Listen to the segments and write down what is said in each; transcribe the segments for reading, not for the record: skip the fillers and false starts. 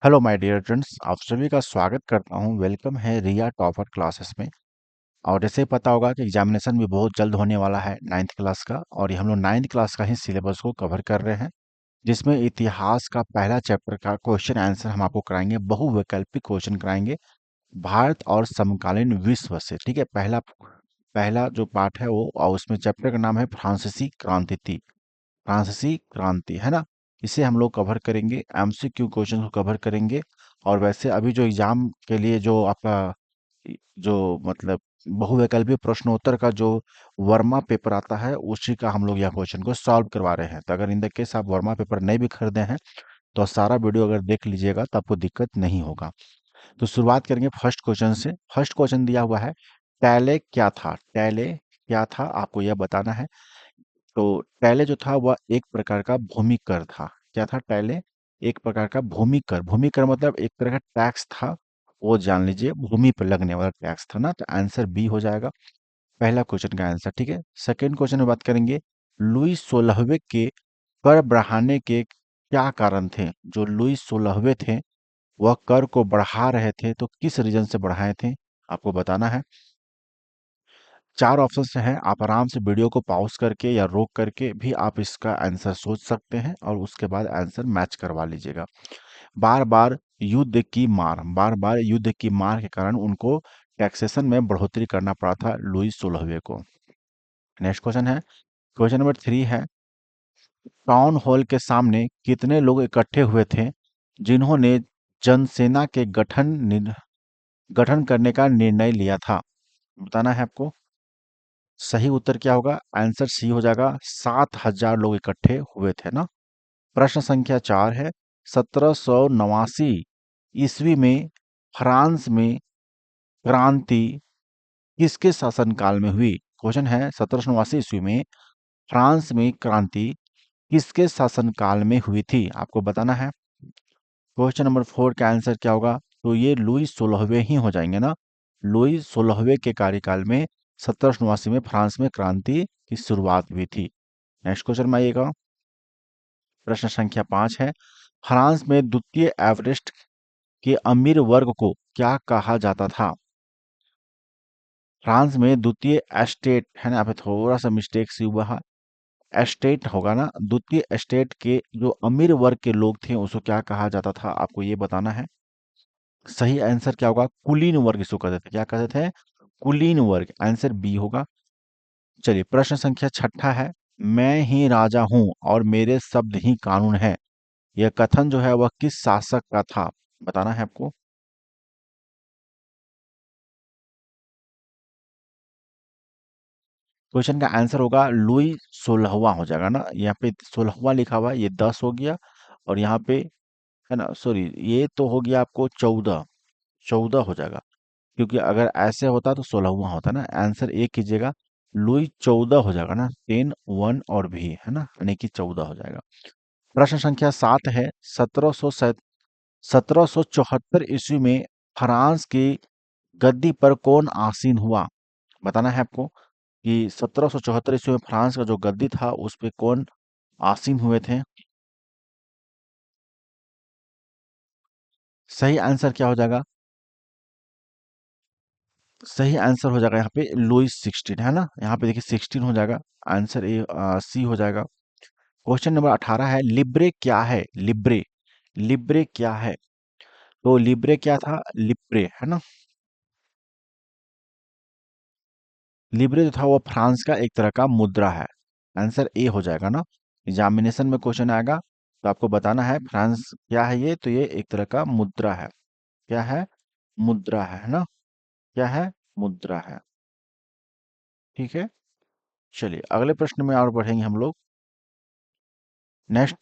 Hello my dear friends, आप सभी का स्वागत करता हूं। वेलकम है रिया टॉपर क्लासेस में। और जैसे पता होगा कि एग्जामिनेशन भी बहुत जल्द होने वाला है नाइन्थ क्लास का, और ये हम लोग नाइन्थ क्लास का ही सिलेबस को कवर कर रहे हैं, जिसमें इतिहास का पहला चैप्टर का क्वेश्चन आंसर हम आपको कराएंगे। बहुवैकल्पिक क्वेश्चन कराएंगे भारत और समकालीन विश्व से। ठीक है, पहला पहला जो पार्ट है वो, और उसमें चैप्टर का नाम है फ्रांसीसी क्रांति थी। फ्रांसीसी क्रांति है ना, इसे हम लोग कवर करेंगे, एमसीक्यू क्वेश्चन को कवर करेंगे। और वैसे अभी जो एग्जाम के लिए जो आपका जो मतलब बहुवैकल्पिक प्रश्नोत्तर का जो वर्मा पेपर आता है, उसी का हम लोग यह क्वेश्चन को सॉल्व करवा रहे हैं। तो अगर इन द केस आप वर्मा पेपर नहीं भी खरीदे हैं तो सारा वीडियो अगर देख लीजिएगा तो आपको दिक्कत नहीं होगा। तो शुरुआत करेंगे फर्स्ट क्वेश्चन से। फर्स्ट क्वेश्चन दिया हुआ है, टैले क्या था। टैले क्या था आपको यह बताना है। तो टैले जो था वह एक प्रकार का भूमि कर था। क्या था टैले? एक प्रकार का भूमि कर। भूमि कर मतलब एक तरह का टैक्स था, वो जान लीजिए, भूमि पर लगने वाला टैक्स था ना। तो आंसर बी हो जाएगा पहला क्वेश्चन का आंसर। ठीक है, सेकंड क्वेश्चन में बात करेंगे, लुई सोलहवें के कर बढ़ाने के क्या कारण थे। जो लुई सोलहवें थे वह कर को बढ़ा रहे थे, तो किस रीजन से बढ़ाए थे आपको बताना है। चार ऑप्शन हैं, आप आराम से वीडियो को पॉज करके या रोक करके भी आप इसका आंसर सोच सकते हैं और उसके बाद आंसर मैच करवा लीजिएगा। बार बार युद्ध की मार। बार बार युद्ध की मार के कारण उनको टैक्सेशन में बढ़ोतरी करना पड़ा था लुई सोलहवें को। नेक्स्ट क्वेश्चन है, क्वेश्चन नंबर 3 है, टाउन हॉल के सामने कितने लोग इकट्ठे हुए थे जिन्होंने जनसेना के गठन करने का निर्णय लिया था। बताना है आपको। सही उत्तर क्या होगा? आंसर सी हो जाएगा, 7,000 लोग इकट्ठे हुए थे ना। प्रश्न संख्या 4 है, 1789 ईस्वी में फ्रांस में क्रांति किसके शासनकाल में हुई। क्वेश्चन है, 1789 ईस्वी में फ्रांस में क्रांति किसके शासनकाल में हुई थी आपको बताना है। क्वेश्चन नंबर 4 का आंसर क्या होगा? तो ये लुई सोलहवें ही हो जाएंगे ना। लुई सोलहवें के कार्यकाल में 1789 में फ्रांस में क्रांति की शुरुआत हुई थी। नेक्स्ट क्वेश्चन में आइएगा। प्रश्न संख्या 5 है, फ्रांस में द्वितीय एवरेस्ट के अमीर वर्ग को क्या कहा जाता था। फ्रांस में द्वितीय एस्टेट है ना, यहाँ पे थोड़ा सा मिस्टेक सी हुआ है। एस्टेट होगा ना, द्वितीय एस्टेट के जो अमीर वर्ग के लोग थे उसको क्या कहा जाता था आपको ये बताना है। सही आंसर क्या होगा? कुलीन वर्ग इसको कहते थे। क्या कहते थे? कुलीन वर्ग। आंसर बी होगा। चलिए, प्रश्न संख्या 6 है, मैं ही राजा हूं और मेरे शब्द ही कानून है। यह कथन जो है वह किस शासक का था बताना है आपको। क्वेश्चन का आंसर होगा लुई 16वां हो जाएगा ना। यहाँ पे 16वां लिखा हुआ है, ये 10 हो गया। और यहाँ पे है ना, सॉरी, ये तो हो गया आपको 14। 14 हो जाएगा, क्योंकि अगर ऐसे होता तो 16वां होता ना। आंसर ए कीजिएगा, लुई 14 हो जाएगा ना। 10 1 और भी है ना, यानी कि 14 हो जाएगा। प्रश्न संख्या 7 है, 1774 ईस्वी में फ्रांस की गद्दी पर कौन आसीन हुआ। बताना है आपको कि 1774 ईस्वी में फ्रांस का जो गद्दी था उस पे कौन आसीन हुए थे। सही आंसर क्या हो जाएगा? सही आंसर हो जाएगा यहाँ पे लुईस 16 है ना। यहाँ पे देखिए 16 हो जाएगा। आंसर ए सी हो जाएगा। क्वेश्चन नंबर 18 है, लिब्रे क्या है। लिब्रे, लिब्रे क्या है। तो लिब्रे क्या था? लिब्रे है ना। लिब्रे जो था वो फ्रांस का एक तरह का मुद्रा है। आंसर ए हो जाएगा ना। एग्जामिनेशन में क्वेश्चन आएगा तो आपको बताना है फ्रांस क्या है ये। तो ये एक तरह का मुद्रा है। क्या है? मुद्रा है ना। क्या है? मुद्रा है। ठीक है, चलिए अगले प्रश्न में और बढ़ेंगे हम लोग। नेक्स्ट,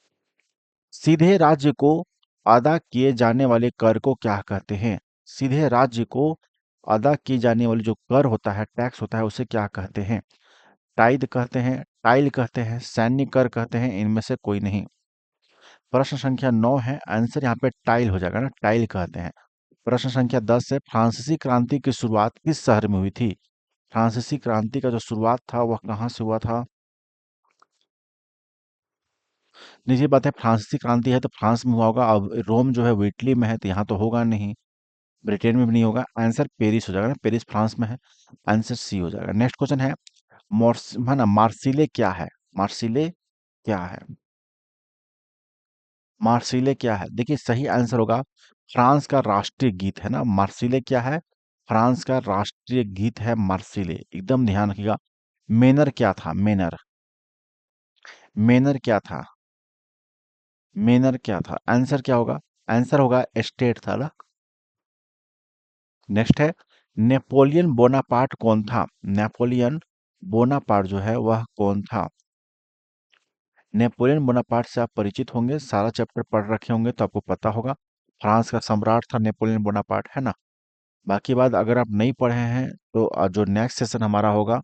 सीधे राज्य को अदा किए जाने वाले कर को क्या कहते हैं। सीधे राज्य को अदा की जाने वाली जो कर होता है, टैक्स होता है, उसे क्या कहते हैं। टाइद कहते हैं, टाइल कहते हैं, सैन्य कर कहते हैं, इनमें से कोई नहीं। प्रश्न संख्या 9 है, आंसर यहाँ पे टाइल हो जाएगा ना, टाइल कहते हैं। प्रश्न संख्या 10 है, फ्रांसीसी क्रांति की शुरुआत किस शहर में हुई थी। फ्रांसीसी क्रांति का जो शुरुआत था वह कहाँ से हुआ था। निजी बात है, फ्रांसीसी क्रांति है तो फ्रांस में हुआ होगा। अब रोम जो है वो इटली में है, तो यहाँ तो होगा नहीं। ब्रिटेन में भी नहीं होगा। आंसर पेरिस हो जाएगा ना, पेरिस फ्रांस में है। आंसर सी हो जाएगा। नेक्स्ट क्वेश्चन है, मोर्स है ना, मार्सिले क्या है? मार्सिले क्या है? मार्सिले क्या है? देखिए सही आंसर होगा, फ्रांस का राष्ट्रीय गीत है ना मार्सिले। क्या है? फ्रांस का राष्ट्रीय गीत है मार्सिले, एकदम ध्यान रखिएगा। मेनर क्या था? मेनर, मेनर क्या था? मेनर क्या था? आंसर क्या होगा? आंसर होगा एस्टेट था ना। नेक्स्ट है, नेपोलियन बोनापार्ट कौन था? नेपोलियन बोनापार्ट जो है वह कौन था? नेपोलियन बोनापार्ट से आप परिचित होंगे, सारा चैप्टर पढ़ रखे होंगे तो आपको पता होगा। फ्रांस का सम्राट था नेपोलियन बोनापार्ट, है ना। बाकी बात अगर आप नहीं पढ़े हैं तो जो नेक्स्ट सेशन हमारा होगा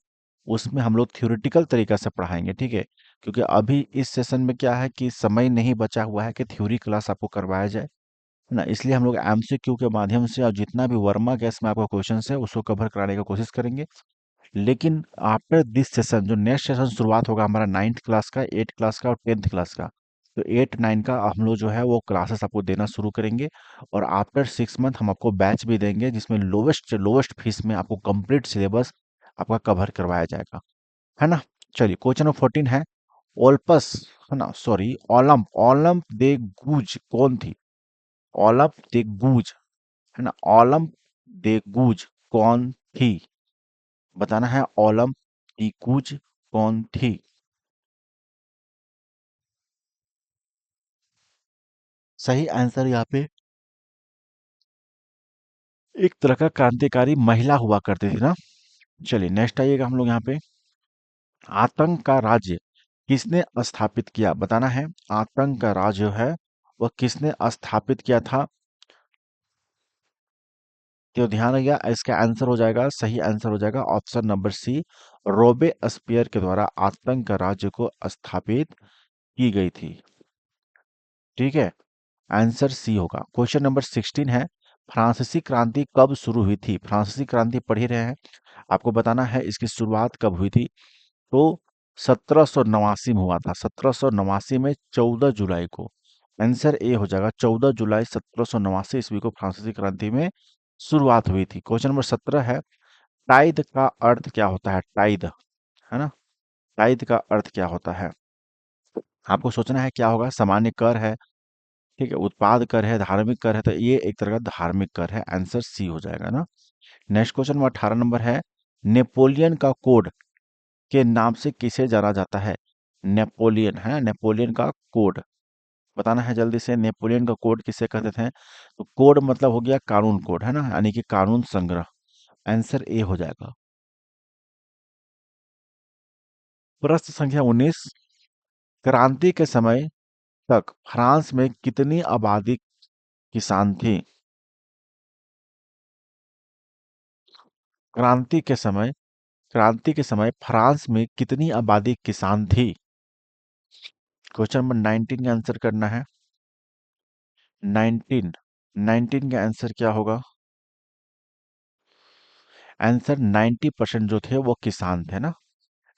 उसमें हम लोग थ्योरेटिकल तरीका से पढ़ाएंगे, ठीक है। क्योंकि अभी इस सेशन में क्या है कि समय नहीं बचा हुआ है कि थ्योरी क्लास आपको करवाया जाए, है ना। इसलिए हम लोग एमसीक्यू के माध्यम से और जितना भी वर्मा गैस में आपका क्वेश्चन है उसको कवर कराने की कोशिश करेंगे। लेकिन आफ्टर दिस सेशन, जो नेक्स्ट सेशन शुरुआत होगा हमारा 9th क्लास का, 8th क्लास का और 10th क्लास का, तो 8 9 का हम लोग जो है वो क्लासेस आपको देना शुरू करेंगे। और आफ्टर 6 मंथ हम आपको बैच भी देंगे जिसमें लोवेस्ट लोवेस्ट फीस में आपको कंप्लीट सिलेबस आपका कवर करवाया जाएगा, है ना। चलिए क्वेश्चन नंबर 14 है, ओल्पस, है ना, सॉरी, ओलंप, ओलंप दे गूज कौन थी? ओलंप दे गूज, है ना, ओलंप दे गूज कौन थी? बताना है, ओलंप दी गूज कौन थी? सही आंसर यहाँ पे एक तरह का क्रांतिकारी महिला हुआ करती थी ना। चलिए नेक्स्ट आइएगा हम लोग यहाँ पे, आतंक का राज्य किसने स्थापित किया? बताना है, आतंक का राज्य जो है वह किसने स्थापित किया था? तो ध्यान रखिएगा, इसका आंसर हो जाएगा, सही आंसर हो जाएगा ऑप्शन नंबर सी, रोबे स्पियर के द्वारा आतंक का राज्य को स्थापित की गई थी। ठीक है, आंसर सी होगा। क्वेश्चन नंबर 16 है, फ्रांसीसी क्रांति कब शुरू हुई थी? फ्रांसीसी क्रांति पढ़ ही रहे हैं, आपको बताना है इसकी शुरुआत कब हुई थी। तो 1789 में हुआ था, 1789 में 14 जुलाई को। आंसर ए हो जाएगा, 14 जुलाई 1789 ईस्वी को फ्रांसीसी क्रांति में शुरुआत हुई थी। क्वेश्चन नंबर 17 है, टाइद का अर्थ क्या होता है? टाइद, है ना, टाइद का अर्थ क्या होता है? आपको सोचना है क्या होगा। सामान्य कर है, ठीक है, उत्पाद कर है, धार्मिक कर है, तो ये एक तरह का धार्मिक कर है। आंसर सी हो जाएगा ना। नेक्स्ट क्वेश्चन नंबर 18 नंबर है, नेपोलियन का कोड के नाम से किसे जाना जाता है? नेपोलियन, है ना, नेपोलियन का कोड बताना है जल्दी से। नेपोलियन का कोड किसे कहते थे? तो कोड मतलब हो गया कानून कोड, है ना, यानी कि कानून संग्रह। आंसर ए हो जाएगा। प्रश्न संख्या 19, क्रांति के समय तक फ्रांस में कितनी आबादी किसान थी? क्रांति के समय, क्रांति के समय फ्रांस में कितनी आबादी किसान थी? क्वेश्चन नंबर 19 का आंसर करना है। 19, 19 का आंसर क्या होगा? आंसर 90% जो थे वो किसान थे ना।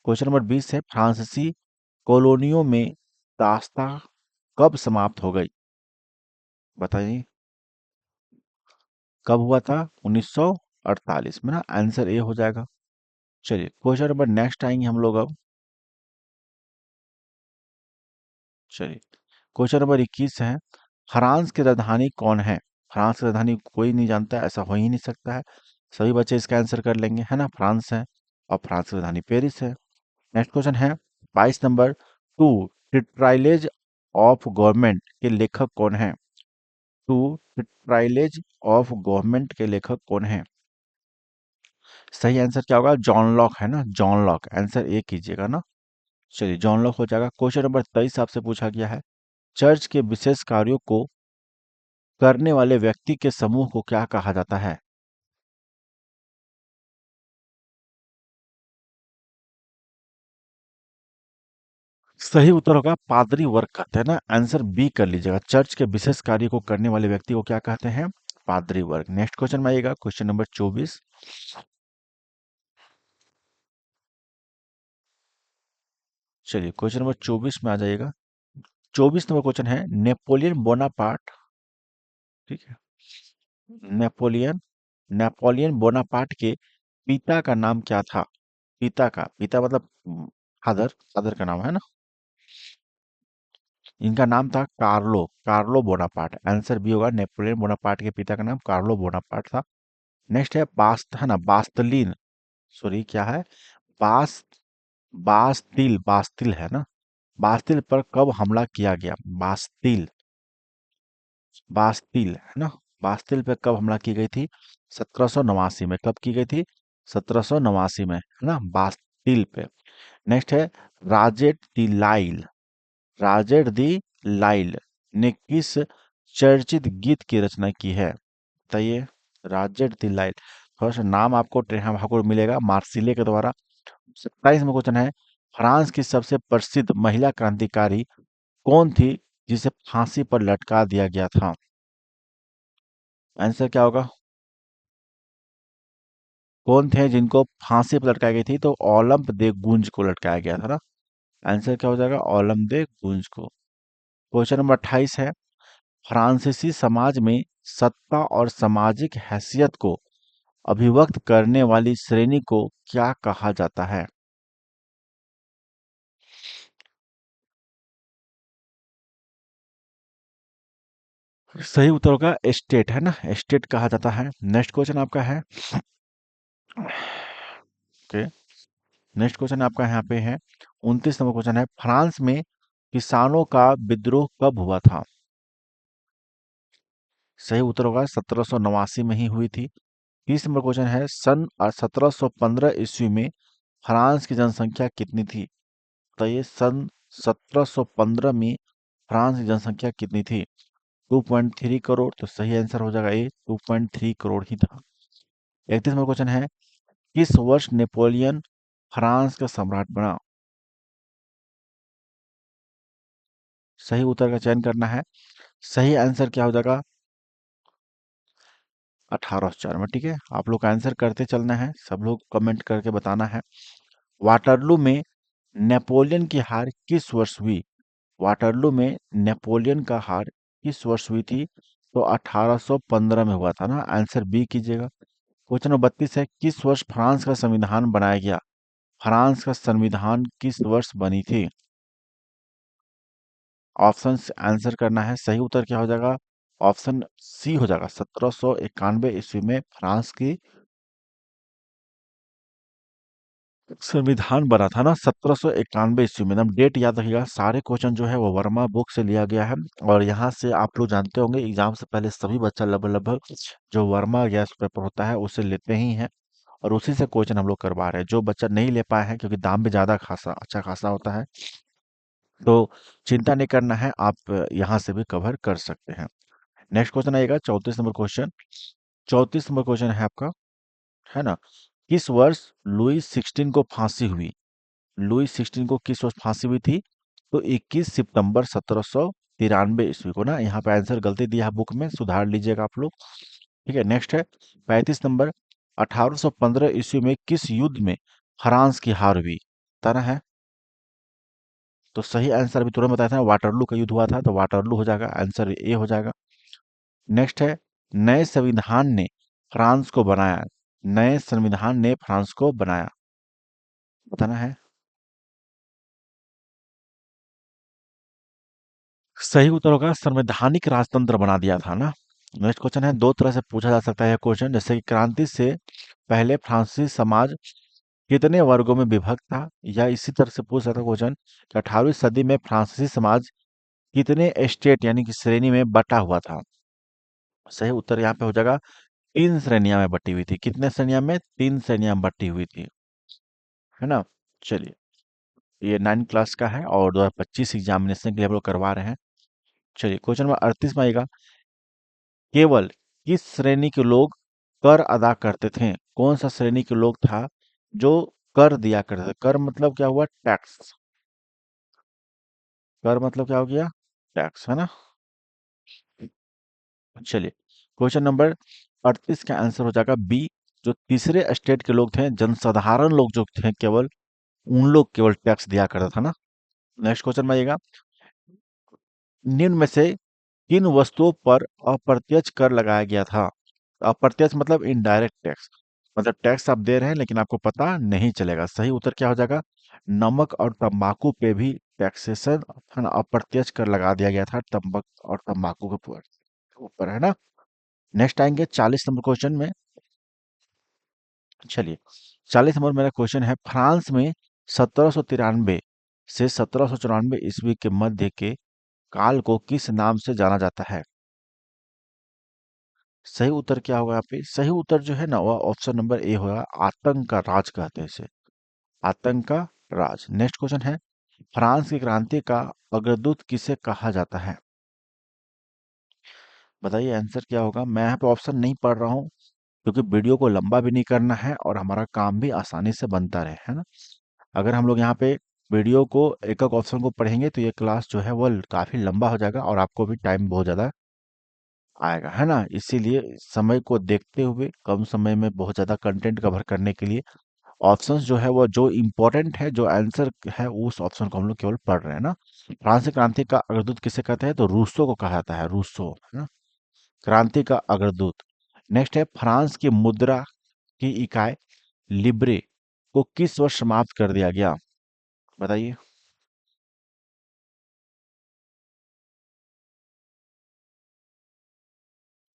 क्वेश्चन नंबर 20 है, फ्रांसीसी कॉलोनियों में दासता कब समाप्त हो गई? बताइए, कब हुआ था? 1948 में ना। आंसर ए हो जाएगा। चलिए क्वेश्चन नंबर नेक्स्ट आएंगे हम लोग अब। चलिए क्वेश्चन नंबर 21 है, फ्रांस की राजधानी कौन है? फ्रांस की राजधानी कोई नहीं जानता, ऐसा हो ही नहीं सकता है। सभी बच्चे इसका आंसर कर लेंगे, है ना, फ्रांस है। और फ्रांस की राजधानी पेरिस है। नेक्स्ट क्वेश्चन है 22 नंबर, टू ट्राइलेज ऑफ गवर्नमेंट के लेखक कौन है? टू ट्राइलेज ऑफ गवर्नमेंट के लेखक कौन है? सही आंसर क्या होगा? जॉन लॉक, है ना, जॉन लॉक। आंसर ए कीजिएगा ना। चलिए जॉन लॉक हो जाएगा। क्वेश्चन नंबर 23 आपसे पूछा गया है, चर्च के विशेष कार्यों को करने वाले व्यक्ति के समूह को क्या कहा जाता है? सही उत्तर होगा पादरी वर्ग कहते हैं ना। आंसर बी कर लीजिएगा, चर्च के विशेष कार्य को करने वाले व्यक्ति को क्या कहते हैं? पादरी वर्ग। नेक्स्ट क्वेश्चन में आइएगा, क्वेश्चन नंबर 24। चलिए क्वेश्चन नंबर 24 में आ जाइएगा। 24 नंबर क्वेश्चन है, नेपोलियन बोनापार्ट, ठीक है, नेपोलियन नेपोलियन बोनापार्ट के पिता का नाम क्या था? पिता का, पिता मतलब फादर, फादर का नाम है ना। इनका नाम था Carlo, Carlo Bonaparte. Answer B होगा, नेपोलियन बोनापार्ट के पिता का नाम कार्लो बोनापार्ट था। नेक्स्ट है बास्त, है ना, बास्तलीन, सॉरी क्या है, बास बास्तिल, बास्तिल है ना, बास्तिल पर कब हमला किया गया? बास्तिल, बास्तिल है ना, बास्तिल पे कब हमला की गई थी? 1789 में। कब की गई थी? 1789 में, है ना, बास्तिल पे। नेक्स्ट है राजेट दी लाइल, राजेट दी लाइल ने किस चर्चित गीत की रचना की है? बताइए। राजेट दी लाइल, थोड़ा सा नाम आपको आपको मिलेगा मार्सिले के द्वारा। 27 में क्वेश्चन है, फ्रांस की सबसे प्रसिद्ध महिला क्रांतिकारी कौन थी जिसे फांसी पर लटका दिया गया था? आंसर क्या होगा? कौन थे जिनको फांसी पर लटकाई गई थी? तो ओलंप दे गुंज को लटकाया गया था ना। आंसर क्या हो जाएगा? ओलंप दे गुंज को। क्वेश्चन नंबर 28 है, फ्रांसीसी समाज में सत्ता और सामाजिक हैसियत को अभिव्यक्त करने वाली श्रेणी को क्या कहा जाता है? सही उत्तर होगा एस्टेट, है ना, एस्टेट कहा जाता है। नेक्स्ट क्वेश्चन आपका है, ओके, नेक्स्ट क्वेश्चन आपका यहाँ पे है, 29 नंबर क्वेश्चन है, फ्रांस में किसानों का विद्रोह कब हुआ था? सही उत्तर होगा 1789 में ही हुई थी। 30 नंबर क्वेश्चन है, सन 1715 ईस्वी में फ्रांस की जनसंख्या कितनी थी? तो ये सन 1715 में फ्रांस की जनसंख्या कितनी थी? 2.3 करोड़। तो सही आंसर हो जाएगा ये 2.3 करोड़ ही था। 31 नंबर क्वेश्चन है, किस वर्ष नेपोलियन फ्रांस का सम्राट बना? सही उत्तर का चयन करना है। सही आंसर क्या हो जाएगा? 1804 में। ठीक है, आप लोग का आंसर करते चलना है, सब लोग कमेंट करके बताना है। वाटरलू में नेपोलियन की हार किस वर्ष हुई? वाटरलू में नेपोलियन का हार किस वर्ष हुई थी? तो 1815 में हुआ था ना। आंसर बी कीजिएगा। क्वेश्चन नंबर 32 है, किस वर्ष फ्रांस का संविधान बनाया गया? फ्रांस का संविधान किस वर्ष बनी थी? ऑप्शन आंसर करना है। सही उत्तर क्या हो जाएगा? ऑप्शन सी हो जाएगा, 1791 ईस्वी में फ्रांस की संविधान बना था ना, 1791 ईस्वी में। एकदम डेट याद रखिएगा। सारे क्वेश्चन जो है वो वर्मा बुक से लिया गया है, और यहाँ से आप लोग जानते होंगे एग्जाम से पहले सभी बच्चा लगभग लगभग जो वर्मा गैस पेपर होता है उसे लेते ही हैं, और उसी से क्वेश्चन हम लोग करवा रहे हैं। जो बच्चा नहीं ले पाए हैं, क्योंकि दाम भी ज्यादा खासा अच्छा खासा होता है, तो चिंता नहीं करना है, आप यहाँ से भी कवर कर सकते हैं। नेक्स्ट क्वेश्चन आएगा 34 नंबर क्वेश्चन। 34 नंबर क्वेश्चन है आपका, है ना, किस वर्ष लुई 16 को फांसी हुई? लुई 16 को किस वर्ष फांसी हुई थी? तो 21 सितंबर 1793 ईस्वी को ना। यहाँ पे आंसर गलती दिया है बुक में, सुधार लीजिएगा आप लोग। ठीक है, नेक्स्ट है 35 नंबर, 1815 ईस्वी में किस युद्ध में फ्रांस की हार हुई? बताना है। तो सही आंसर अभी तुरंत बताया था, वाटरलू का युद्ध हुआ था, तो वाटरलू हो जाएगा, आंसर ए हो जाएगा। नेक्स्ट है, नए संविधान ने फ्रांस को बनाया, नए संविधान ने फ्रांस को बनाया, बताना है। सही उत्तर होगा संवैधानिक राजतंत्र बना दिया था ना। नेक्स्ट क्वेश्चन है, दो तरह से पूछा जा सकता है यह क्वेश्चन, जैसे कि क्रांति से पहले फ्रांसीसी समाज कितने वर्गों में विभक्त था, या इसी तरह से पूछ सकता है क्वेश्चन कि 18वीं सदी में फ्रांसीसी समाज कितने स्टेट यानी कि श्रेणी में बटा हुआ था? सही उत्तर यहाँ पे हो जाएगा, तीन श्रेणियां में बटी हुई थी। कितने श्रेणियां में? तीन श्रेणियां में बटी हुई थी, है ना। चलिए, ये 9 क्लास का है और 2025 एग्जामिनेशन के लिए हम लोग करवा रहे हैं। चलिए, क्वेश्चन नंबर 38 में आएगा, केवल किस श्रेणी के लोग कर अदा करते थे? कौन सा श्रेणी के लोग था जो कर दिया करते थे? कर मतलब क्या हुआ? टैक्स। कर मतलब क्या हो गया? टैक्स, है ना। चलिए, क्वेश्चन नंबर 38 का आंसर हो जाएगा बी। जो तीसरे स्टेट के लोग थे, जनसाधारण लोग जो थे केवल, उन लोग केवल टैक्स दिया करता था ना। नेक्स्ट क्वेश्चन में आइएगा, निम्न में से किन वस्तुओं पर अप्रत्यक्ष कर लगाया गया था? अप्रत्यक्ष मतलब इनडायरेक्ट टैक्स, मतलब टैक्स आप दे रहे हैं लेकिन आपको पता नहीं चलेगा। सही उत्तर क्या हो जाएगा? नमक और तंबाकू पे भी टैक्सेशन है ना, अप्रत्यक्ष कर लगा दिया गया था, तंबाक और तंबाकू के ऊपर है ना। नेक्स्ट आएंगे 40 नंबर क्वेश्चन में। चलिए, 40 नंबर मेरा क्वेश्चन है, फ्रांस में 1793 से 1794 ईस्वी के मध्य के काल को किस नाम से जाना जाता है? सही उत्तर क्या होगा यहाँ पे? सही उत्तर जो है ना, वह ऑप्शन नंबर ए होगा, आतंक का राज कहते हैं इसे, आतंक का राज। नेक्स्ट क्वेश्चन है, फ्रांस की क्रांति का अग्रदूत किसे कहा जाता है? बताइए आंसर क्या होगा। मैं यहाँ पे ऑप्शन नहीं पढ़ रहा हूँ क्योंकि वीडियो को लंबा भी नहीं करना है और हमारा काम भी आसानी से बनता रहे, है ना। अगर हम लोग यहाँ पे वीडियो को एक एक ऑप्शन को पढ़ेंगे तो ये क्लास जो है वो काफी लंबा हो जाएगा और आपको भी टाइम बहुत ज्यादा आएगा, है ना। इसीलिए समय को देखते हुए कम समय में बहुत ज्यादा कंटेंट कवर करने के लिए ऑप्शंस जो है वो जो इम्पोर्टेंट है, जो आंसर है, उस ऑप्शन को हम लोग केवल पढ़ रहे हैं ना। फ्रांसीसी क्रांति का अग्रदूत किसे कहते हैं? तो रूसो को कहा जाता है, रूसो, है ना, क्रांति का अग्रदूत। नेक्स्ट है, फ्रांस की मुद्रा की इकाई लिब्रे को किस वर्ष समाप्त कर दिया गया? बताइए।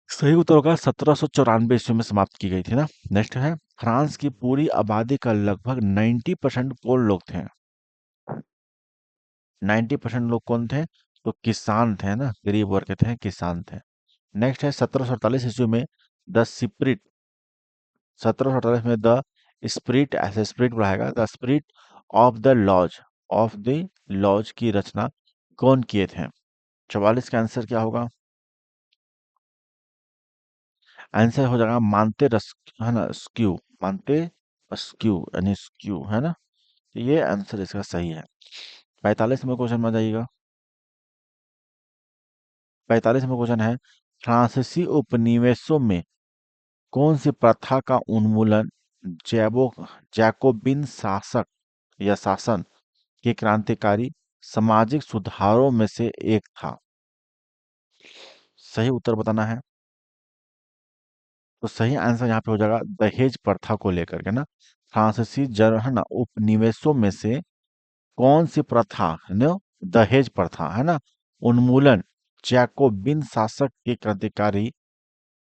सही उत्तर होगा 1794 ईस्वी में समाप्त की गई थी ना। नेक्स्ट है, फ्रांस की पूरी आबादी का लगभग 90% कौन लोग थे? 90% लोग कौन थे? तो किसान थे ना, गरीब वर्ग के थे, किसान थे। नेक्स्ट है, 1748 ईस्वी में द स्पिरिट, 1748 में द स्पिरिट, ऐसे स्पिरिट बढ़ाएगा, the spirit of the laws की रचना कौन किए थे? 44 का आंसर क्या होगा? आंसर हो जाएगा मानते रस, है ना, स्क्यू, मानते स्क्यू यानी स्क्यू, है ना। तो ये आंसर इसका सही है। 45 में क्वेश्चन में आ जाइएगा। 45 में क्वेश्चन है, फ्रांसीसी उपनिवेशों में कौन सी प्रथा का उन्मूलन जैबो जैकोबिन शासक या शासन के क्रांतिकारी सामाजिक सुधारों में से एक था? सही उत्तर बताना है। तो सही आंसर यहाँ पे हो जाएगा दहेज प्रथा को लेकर के ना। फ्रांसीसी जन है ना उपनिवेशों में से कौन सी प्रथा है ना, दहेज प्रथा, है ना, उन्मूलन जैकोबिन शासक के क्रांतिकारी,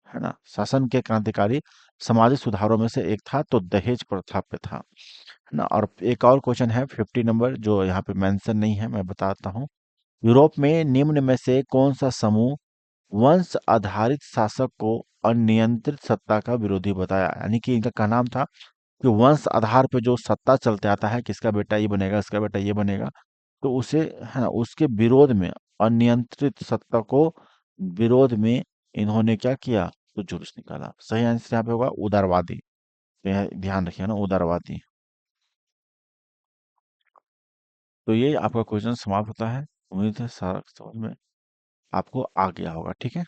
है ना, शासन के क्रांतिकारी सामाजिक सुधारों में से एक था, तो दहेज प्रथा पे था, है ना। और एक और क्वेश्चन है 50 नंबर, जो यहाँ पे मेंशन नहीं है, मैं बताता हूँ। यूरोप में निम्न में से कौन सा समूह वंश आधारित शासक को अनियंत्रित सत्ता का विरोधी बताया? यानी कि इनका क्या नाम था कि वंश आधार पे जो सत्ता चलते आता है, किसका बेटा ये बनेगा, इसका बेटा ये बनेगा, तो उसे, है ना, उसके विरोध में, अनियंत्रित सत्ता को विरोध में इन्होंने क्या किया? तो जुलूस निकाला। सही आंसर यहाँ पे होगा उदारवादी। तो यह ध्यान रखिए ना, उदारवादी। तो ये आपका क्वेश्चन समाप्त होता है। उम्मीद है सारा समझ में आपको आ गया होगा, ठीक है।